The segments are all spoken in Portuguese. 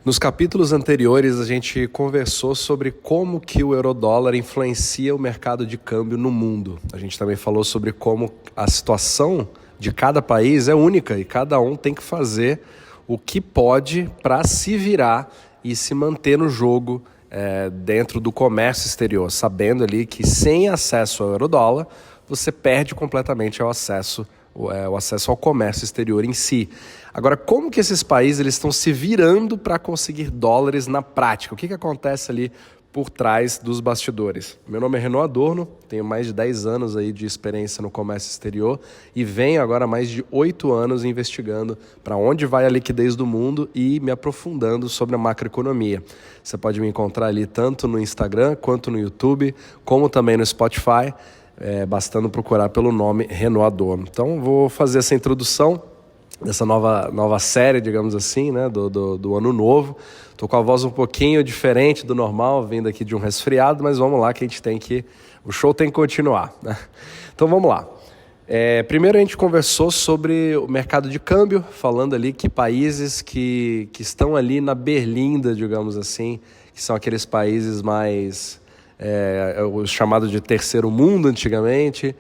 Nos capítulos anteriores, a gente conversou sobre como que o euro-dólar influencia o mercado de câmbio no mundo. A gente também falou sobre como a situação de cada país é única e cada um tem que fazer o que pode para se virar e se manter no jogo dentro do comércio exterior, sabendo ali que sem acesso ao euro-dólar, você perde completamente o acesso ao comércio exterior em si. Agora, como que esses países eles estão se virando para conseguir dólares na prática? O que acontece ali por trás dos bastidores? Meu nome é Renaud Adorno, tenho mais de 10 anos aí de experiência no comércio exterior e venho agora há mais de 8 anos investigando para onde vai a liquidez do mundo e me aprofundando sobre a macroeconomia. Você pode me encontrar ali tanto no Instagram quanto no YouTube, como também no Spotify, bastando procurar pelo nome Renaud Adorno. Então, vou fazer essa introdução dessa nova série, digamos assim, né, do ano novo. Estou com a voz um pouquinho diferente do normal, vindo aqui de um resfriado, mas vamos lá que o show tem que continuar, né? Então vamos lá. Primeiro a gente conversou sobre o mercado de câmbio, falando ali que países que estão ali na berlinda, digamos assim, que são aqueles países mais o chamado de terceiro mundo antigamente,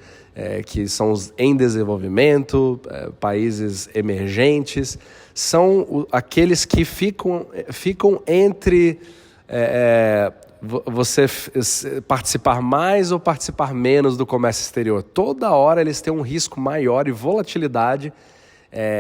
que são os em desenvolvimento, países emergentes, são aqueles que ficam entre você participar mais ou participar menos do comércio exterior. Toda hora eles têm um risco maior e volatilidade,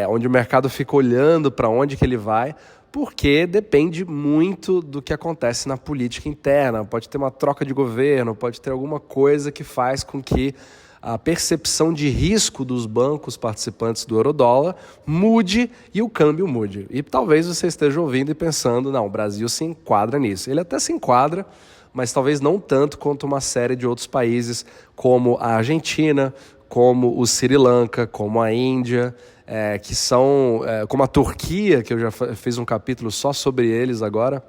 onde o mercado fica olhando para onde que ele vai, porque depende muito do que acontece na política interna. Pode ter uma troca de governo, pode ter alguma coisa que faz com que a percepção de risco dos bancos participantes do eurodólar mude e o câmbio mude. E talvez você esteja ouvindo e pensando, não, o Brasil se enquadra nisso. Ele até se enquadra, mas talvez não tanto quanto uma série de outros países, como a Argentina, como o Sri Lanka, como a Índia, que são, como a Turquia, que eu já fiz um capítulo só sobre eles agora,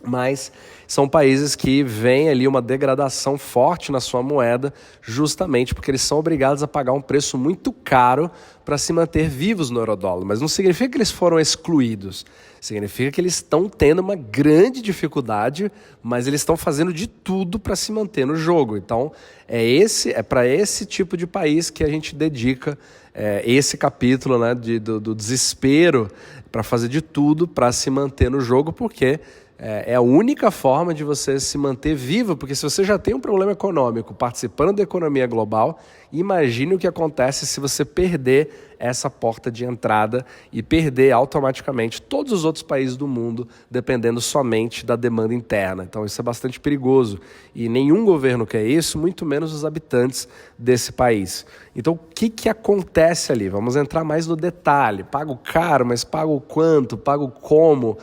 mas são países que vêm ali uma degradação forte na sua moeda, justamente porque eles são obrigados a pagar um preço muito caro para se manter vivos no eurodólar. Mas não significa que eles foram excluídos, significa que eles estão tendo uma grande dificuldade, mas eles estão fazendo de tudo para se manter no jogo. Então, é para esse tipo de país que a gente dedica esse capítulo, né, do desespero, para fazer de tudo para se manter no jogo, porque é a única forma de você se manter vivo, porque se você já tem um problema econômico participando da economia global, imagine o que acontece se você perder essa porta de entrada e perder automaticamente todos os outros países do mundo, dependendo somente da demanda interna. Então isso é bastante perigoso e nenhum governo quer isso, muito menos os habitantes desse país. Então o que acontece ali? Vamos entrar mais no detalhe. Pago caro, mas pago quanto? Pago como?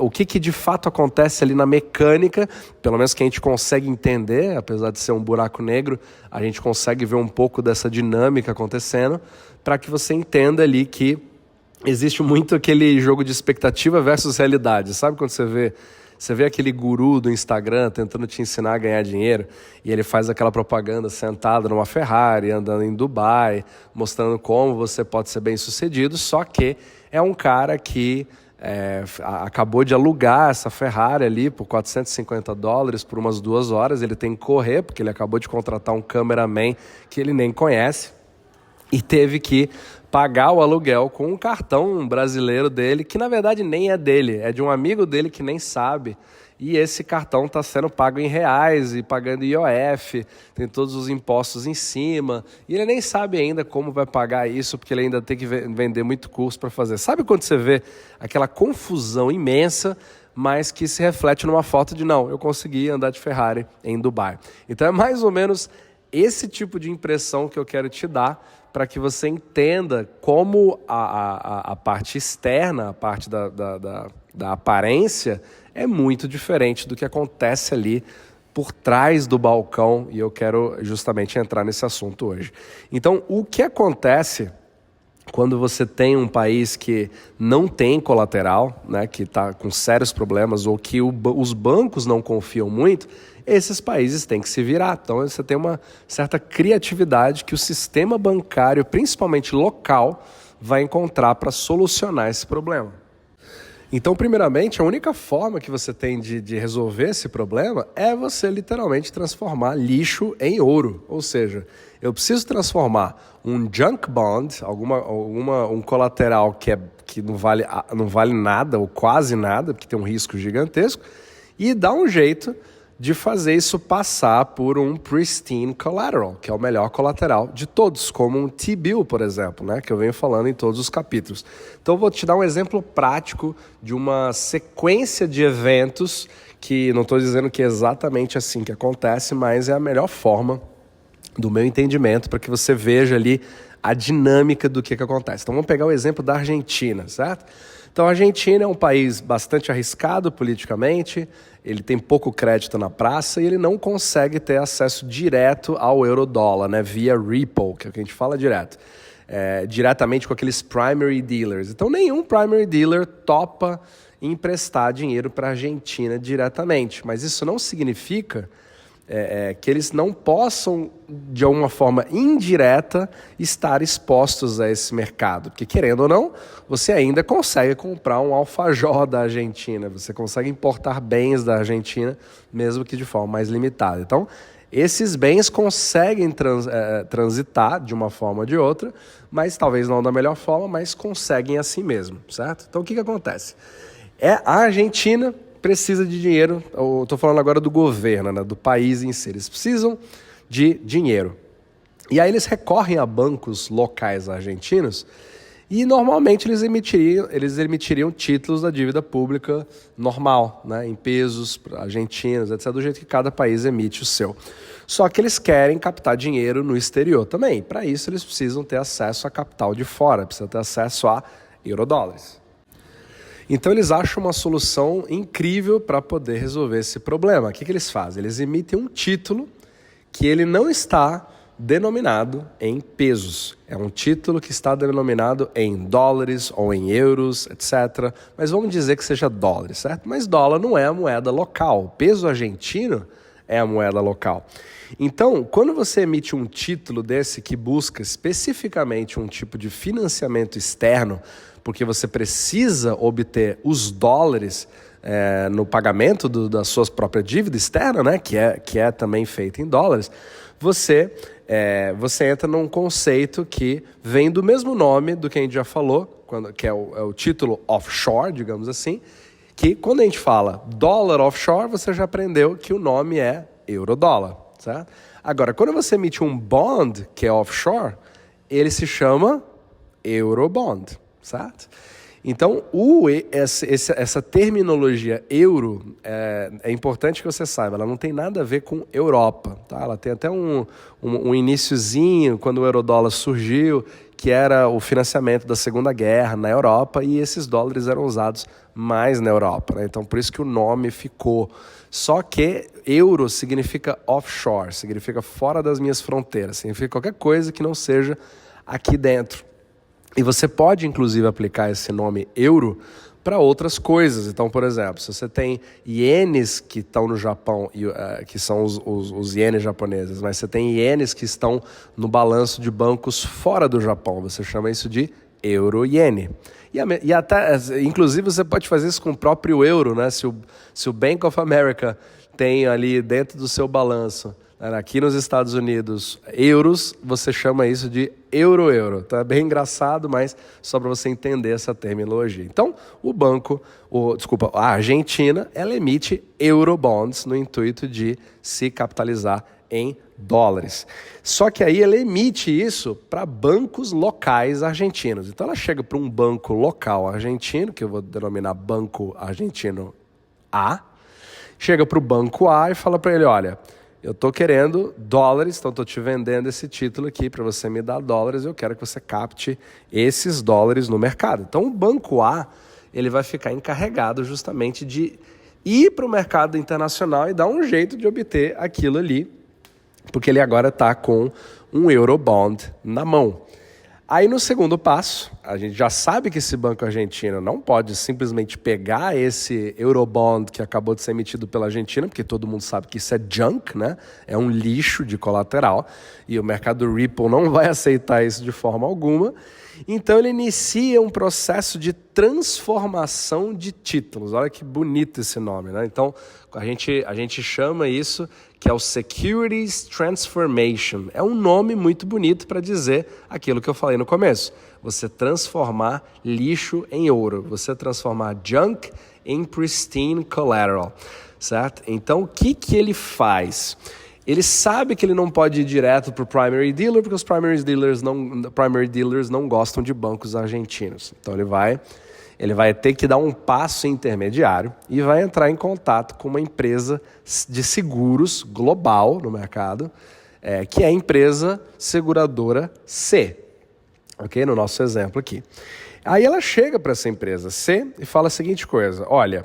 O que de fato acontece ali na mecânica, pelo menos que a gente consegue entender, apesar de ser um buraco negro, a gente consegue ver um pouco dessa dinâmica acontecendo, para que você entenda ali que existe muito aquele jogo de expectativa versus realidade. Sabe quando você vê aquele guru do Instagram tentando te ensinar a ganhar dinheiro e ele faz aquela propaganda sentado numa Ferrari, andando em Dubai, mostrando como você pode ser bem sucedido, só que é um cara que acabou de alugar essa Ferrari ali por $450 por umas 2 horas. Ele tem que correr porque ele acabou de contratar um cameraman que ele nem conhece e teve que pagar o aluguel com um cartão brasileiro dele, que na verdade nem é dele, é de um amigo dele que nem sabe. E esse cartão está sendo pago em reais e pagando IOF, tem todos os impostos em cima. E ele nem sabe ainda como vai pagar isso, porque ele ainda tem que vender muito curso para fazer. Sabe quando você vê aquela confusão imensa, mas que se reflete numa foto de não, eu consegui andar de Ferrari em Dubai. Então é mais ou menos esse tipo de impressão que eu quero te dar, para que você entenda como a parte externa, a parte da aparência, é muito diferente do que acontece ali por trás do balcão, e eu quero justamente entrar nesse assunto hoje. Então, o que acontece quando você tem um país que não tem colateral, né, que está com sérios problemas, ou que os bancos não confiam muito, esses países têm que se virar. Então você tem uma certa criatividade que o sistema bancário, principalmente local, vai encontrar para solucionar esse problema. Então, primeiramente, a única forma que você tem de resolver esse problema é você literalmente transformar lixo em ouro. Ou seja, eu preciso transformar um junk bond, um colateral que não vale nada ou quase nada, porque tem um risco gigantesco, e dar um jeito de fazer isso passar por um pristine collateral, que é o melhor colateral de todos, como um T-bill, por exemplo, né, que eu venho falando em todos os capítulos. Então eu vou te dar um exemplo prático de uma sequência de eventos que não estou dizendo que é exatamente assim que acontece, mas é a melhor forma do meu entendimento para que você veja ali a dinâmica do que acontece. Então vamos pegar o exemplo da Argentina, certo? Então a Argentina é um país bastante arriscado politicamente, ele tem pouco crédito na praça e ele não consegue ter acesso direto ao euro-dólar, né, via repo, que é o que a gente fala direto, diretamente com aqueles primary dealers. Então nenhum primary dealer topa emprestar dinheiro para a Argentina diretamente, mas isso não significa que eles não possam, de alguma forma indireta, estar expostos a esse mercado. Porque, querendo ou não, você ainda consegue comprar um alfajor da Argentina, você consegue importar bens da Argentina, mesmo que de forma mais limitada. Então, esses bens conseguem transitar de uma forma ou de outra, mas talvez não da melhor forma, mas conseguem assim mesmo, certo? Então, o que acontece? A Argentina precisa de dinheiro, eu estou falando agora do governo, né, do país em si, eles precisam de dinheiro. E aí eles recorrem a bancos locais argentinos e normalmente eles emitiriam títulos da dívida pública normal, né, em pesos argentinos, etc., do jeito que cada país emite o seu. Só que eles querem captar dinheiro no exterior também. Para isso eles precisam ter acesso a capital de fora, precisam ter acesso a eurodólares. Então eles acham uma solução incrível para poder resolver esse problema. O que eles fazem? Eles emitem um título que ele não está denominado em pesos. É um título que está denominado em dólares ou em euros, etc. Mas vamos dizer que seja dólares, certo? Mas dólar não é a moeda local. O peso argentino é a moeda local. Então, quando você emite um título desse que busca especificamente um tipo de financiamento externo, porque você precisa obter os dólares no pagamento da sua própria dívida externa, né, que é também feita em dólares, você entra num conceito que vem do mesmo nome do que a gente já falou, que é o título offshore, digamos assim, que quando a gente fala dólar offshore, você já aprendeu que o nome é euro-dólar, certo? Agora, quando você emite um bond, que é offshore, ele se chama eurobond, certo? Então, essa terminologia euro é importante que você saiba, ela não tem nada a ver com Europa, tá? Ela tem até um iniciozinho, quando o eurodólar surgiu, que era o financiamento da Segunda Guerra na Europa, e esses dólares eram usados mais na Europa, né? Então, por isso que o nome ficou. Só que euro significa offshore, significa fora das minhas fronteiras, significa qualquer coisa que não seja aqui dentro. E você pode, inclusive, aplicar esse nome euro para outras coisas. Então, por exemplo, se você tem ienes que estão no Japão, que são os ienes japoneses, mas você tem ienes que estão no balanço de bancos fora do Japão, você chama isso de euro-iene. E até, inclusive, você pode fazer isso com o próprio euro, né? Se o Bank of America tem ali dentro do seu balanço, aqui nos Estados Unidos, euros, você chama isso de euro-euro. Tá bem engraçado, mas só para você entender essa terminologia. Então, a Argentina, ela emite eurobonds no intuito de se capitalizar em dólares. Só que aí ela emite isso para bancos locais argentinos. Então ela chega para um banco local argentino, que eu vou denominar Banco Argentino A, chega para o Banco A e fala para ele, olha, eu estou querendo dólares, então estou te vendendo esse título aqui para você me dar dólares, eu quero que você capte esses dólares no mercado. Então o Banco A, ele vai ficar encarregado justamente de ir para o mercado internacional e dar um jeito de obter aquilo ali, porque ele agora está com um Eurobond na mão. Aí no segundo passo, a gente já sabe que esse banco argentino não pode simplesmente pegar esse Eurobond que acabou de ser emitido pela Argentina, porque todo mundo sabe que isso é junk, né? É um lixo de colateral, e o mercado Ripple não vai aceitar isso de forma alguma. Então ele inicia um processo de transformação de títulos. Olha que bonito esse nome, né? Então a gente chama isso que é o Securities Transformation. É um nome muito bonito para dizer aquilo que eu falei no começo. Você transformar lixo em ouro. Você transformar junk em pristine collateral, certo? Então o que ele faz? Ele sabe que ele não pode ir direto para o primary dealer, porque os primary dealers não gostam de bancos argentinos. Então ele vai ter que dar um passo intermediário e vai entrar em contato com uma empresa de seguros global no mercado, que é a empresa seguradora C, ok? No nosso exemplo aqui. Aí ela chega para essa empresa C e fala a seguinte coisa: olha,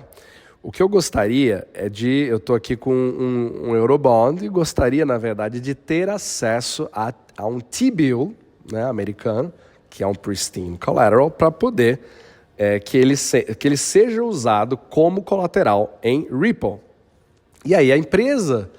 o que eu gostaria eu estou aqui com um Eurobond e gostaria, na verdade, de ter acesso a um T-bill, né, americano, que é um pristine collateral, para poder que ele seja usado como colateral em Ripple. E aí a empresa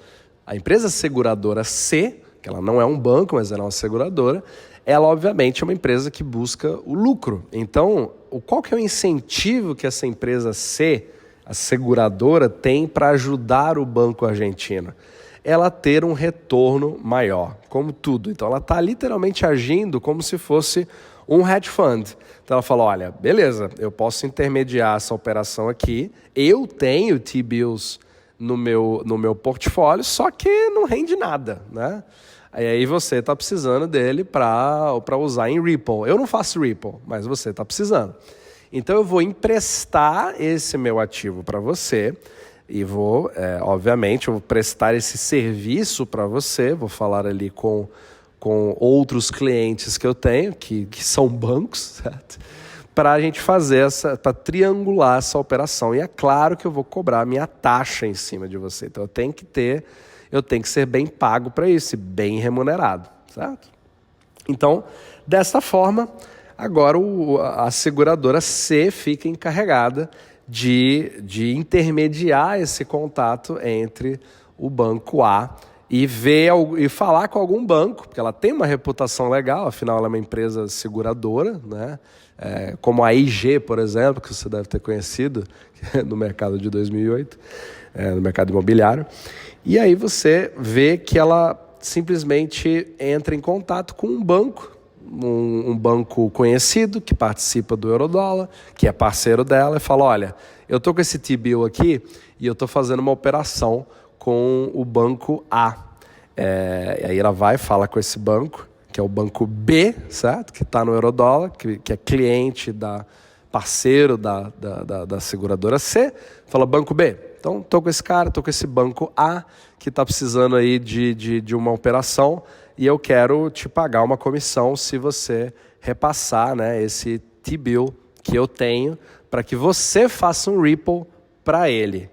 seguradora C, que ela não é um banco, mas ela é uma seguradora, ela obviamente é uma empresa que busca o lucro. Então, qual que é o incentivo que essa empresa C, a seguradora, tem para ajudar o banco argentino? Ela ter um retorno maior, como tudo. Então ela está literalmente agindo como se fosse um hedge fund. Então ela fala, olha, beleza, eu posso intermediar essa operação aqui, eu tenho T-bills no meu portfólio, só que não rende nada, né? Aí você está precisando dele para usar em Ripple. Eu não faço Ripple, mas você está precisando. Então eu vou emprestar esse meu ativo para você e vou, obviamente, eu vou prestar esse serviço para você, vou falar ali com outros clientes que eu tenho, que são bancos, certo? Para a gente fazer para triangular essa operação. E é claro que eu vou cobrar a minha taxa em cima de você. Então eu tenho que ser bem pago para isso, e bem remunerado, certo? Então, dessa forma, agora a seguradora C fica encarregada de intermediar esse contato entre o banco A e falar com algum banco, porque ela tem uma reputação legal, afinal ela é uma empresa seguradora, né? Como a IG, por exemplo, que você deve ter conhecido no mercado de 2008, no mercado imobiliário. E aí você vê que ela simplesmente entra em contato com um banco, um banco conhecido que participa do Eurodólar, que é parceiro dela, e fala, olha, eu estou com esse T-bill aqui e eu estou fazendo uma operação com o banco A. E aí ela vai falar com esse banco, que é o banco B, certo? Que está no Eurodólar, que é cliente parceiro da seguradora C, fala, banco B, então estou com esse cara, estou com esse banco A, que está precisando aí de uma operação, e eu quero te pagar uma comissão se você repassar, né, esse T-bill que eu tenho, para que você faça um Ripple para ele.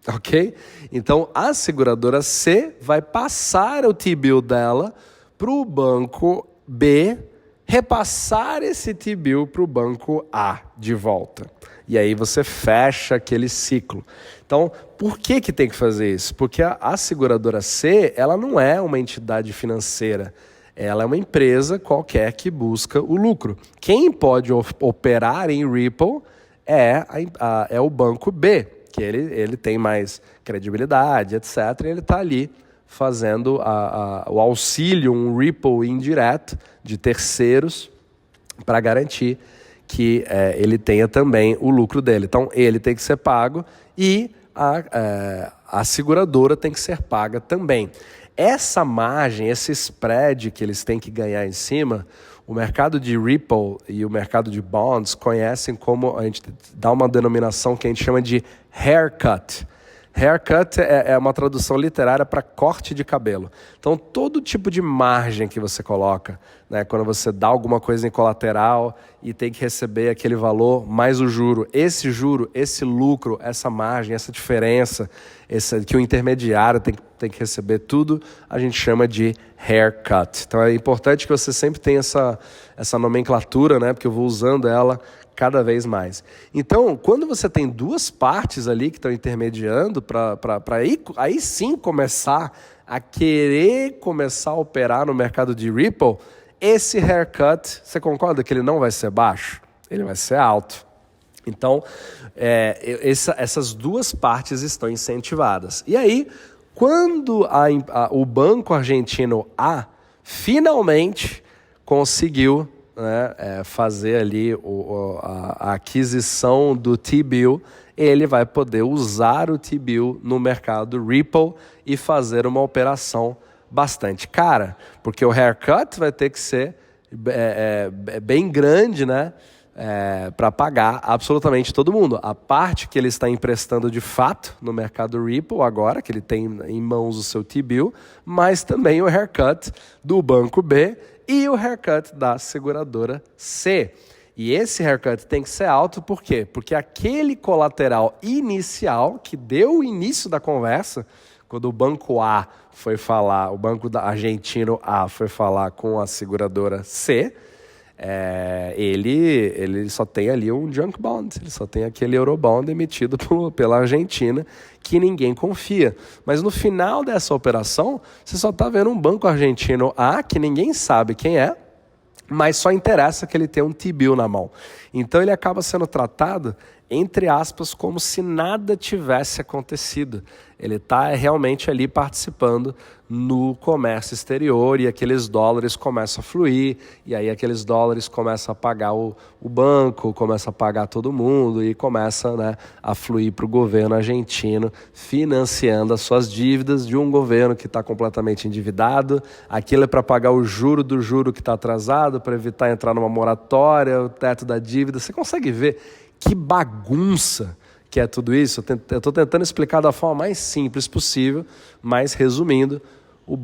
Ok? Então, a seguradora C vai passar o T-bill dela para o banco B, repassar esse T-bill para o banco A de volta. E aí você fecha aquele ciclo. Então, por que tem que fazer isso? Porque a seguradora C, ela não é uma entidade financeira. Ela é uma empresa qualquer que busca o lucro. Quem pode operar em Ripple é o banco B, que ele tem mais credibilidade, etc. E ele está ali fazendo o auxílio, um Ripple indireto de terceiros para garantir que ele tenha também o lucro dele. Então, ele tem que ser pago e a seguradora tem que ser paga também. Essa margem, esse spread que eles têm que ganhar em cima, o mercado de Ripple e o mercado de bonds conhecem como, a gente dá uma denominação que a gente chama de haircut. Haircut é uma tradução literária para corte de cabelo. Então, todo tipo de margem que você coloca, né, quando você dá alguma coisa em colateral e tem que receber aquele valor mais o juro, esse lucro, essa margem, essa diferença, que o intermediário tem que receber tudo, a gente chama de haircut. Então, é importante que você sempre tenha essa nomenclatura, né, porque eu vou usando ela cada vez mais. Então, quando você tem duas partes ali que estão intermediando para aí sim começar a operar no mercado de Ripple, Esse haircut, você concorda que ele não vai ser baixo? Ele vai ser alto. Então, essas duas partes estão incentivadas. E aí, quando o Banco Argentino A finalmente conseguiu, né, fazer ali a aquisição do T-Bill, ele vai poder usar o T-Bill no mercado Ripple e fazer uma operação bastante cara, porque o haircut vai ter que ser bem grande, né? Para pagar absolutamente todo mundo. A parte que ele está emprestando de fato no mercado Ripple agora, que ele tem em mãos o seu T-Bill, mas também o haircut do banco B e o haircut da seguradora C. E esse haircut tem que ser alto, por quê? Porque aquele colateral inicial que deu o início da conversa, quando o banco A foi falar, o banco argentino A foi falar com a seguradora C, ele só tem ali um junk bond, ele só tem aquele Eurobond emitido pela Argentina que ninguém confia. Mas no final dessa operação, você só está vendo um banco argentino A que ninguém sabe quem é, mas só interessa que ele tenha um T-bill na mão. Então ele acaba sendo tratado, entre aspas, como se nada tivesse acontecido. Ele está realmente ali participando no comércio exterior e aqueles dólares começam a fluir, e aí aqueles dólares começam a pagar o banco, começam a pagar todo mundo e começa, né, a fluir para o governo argentino, financiando as suas dívidas de um governo que está completamente endividado. Aquilo é para pagar o juro do juro que está atrasado, para evitar entrar numa moratória, o teto da dívida. Você consegue ver que bagunça que é tudo isso? Eu estou tentando explicar da forma mais simples possível, mas resumindo, o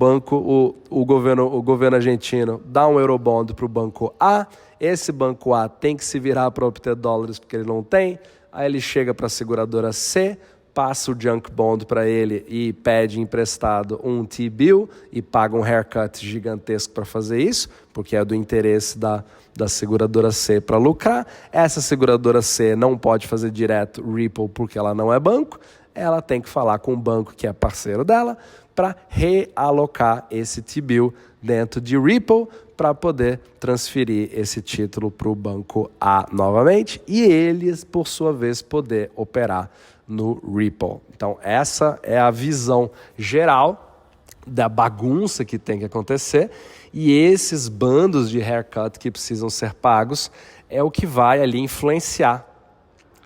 governo argentino dá um Eurobond para o banco A, esse banco A tem que se virar para obter dólares porque ele não tem, aí ele chega para a seguradora C, passa o junk bond para ele e pede emprestado um T-bill e paga um haircut gigantesco para fazer isso, porque é do interesse da seguradora C para lucrar. Essa seguradora C não pode fazer direto Ripple porque ela não é banco, ela tem que falar com o banco que é parceiro dela para realocar esse T-bill dentro de Ripple para poder transferir esse título para o banco A novamente e eles, por sua vez, poder operar no Ripple. Então essa é a visão geral da bagunça que tem que acontecer, e esses bandos de haircut que precisam ser pagos é o que vai ali influenciar,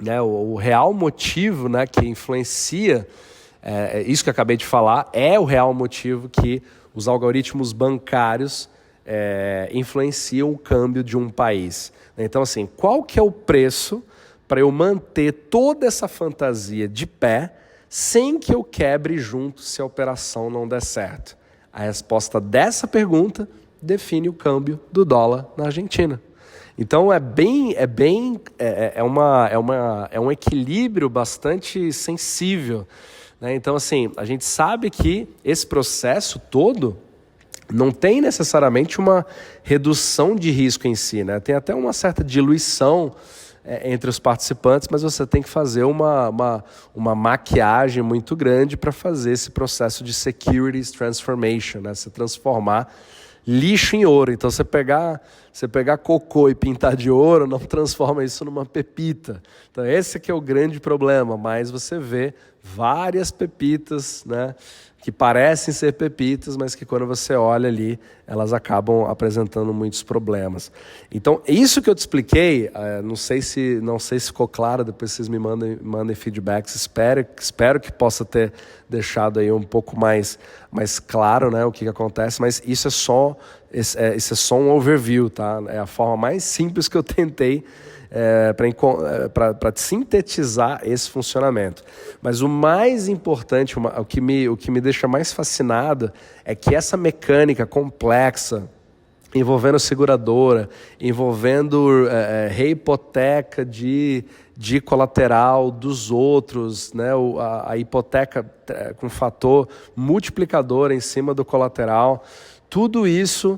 né? O real motivo, né, que influencia, isso que eu acabei de falar, é o real motivo que os algoritmos bancários influenciam o câmbio de um país. Então, assim, qual que é o preço para eu manter toda essa fantasia de pé sem que eu quebre junto se a operação não der certo? A resposta dessa pergunta define o câmbio do dólar na Argentina. Então é um equilíbrio bastante sensível, né? Então, assim, a gente sabe que esse processo todo não tem necessariamente uma redução de risco em si, né? Tem até uma certa diluição entre os participantes, mas você tem que fazer uma maquiagem muito grande para fazer esse processo de securities transformation, né? Você transformar lixo em ouro. Então, você pegar cocô e pintar de ouro não transforma isso numa pepita. Então, esse aqui é o grande problema, mas você vê várias pepitas, né, que parecem ser pepitas, mas que quando você olha ali, elas acabam apresentando muitos problemas. Então, isso que eu te expliquei, não sei se ficou claro, depois vocês me mandem feedbacks, espero que possa ter deixado aí um pouco mais claro, né, o que acontece, mas isso é só um overview, tá? É a forma mais simples que eu tentei para sintetizar esse funcionamento. Mas o mais importante, o que me deixa mais fascinado é que essa mecânica complexa, envolvendo seguradora, envolvendo rehipoteca de colateral dos outros, né? A hipoteca com fator multiplicador em cima do colateral, tudo isso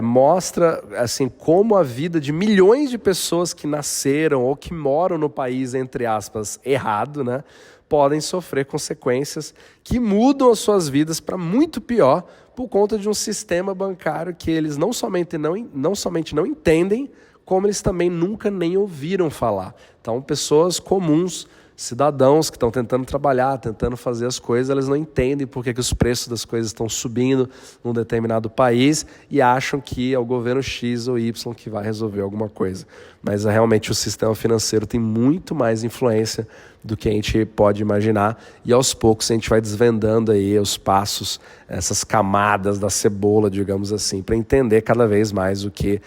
mostra assim, como a vida de milhões de pessoas que nasceram ou que moram no país, entre aspas, errado, né, podem sofrer consequências que mudam as suas vidas para muito pior por conta de um sistema bancário que eles não somente não entendem, como eles também nunca nem ouviram falar. Então, pessoas comuns, cidadãos que estão tentando trabalhar, tentando fazer as coisas, eles não entendem por que os preços das coisas estão subindo num determinado país e acham que é o governo X ou Y que vai resolver alguma coisa. Mas realmente o sistema financeiro tem muito mais influência do que a gente pode imaginar, e aos poucos a gente vai desvendando aí os passos, essas camadas da cebola, digamos assim, para entender cada vez mais o que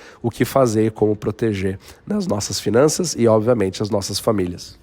fazer e como proteger nas nossas finanças e, obviamente, as nossas famílias.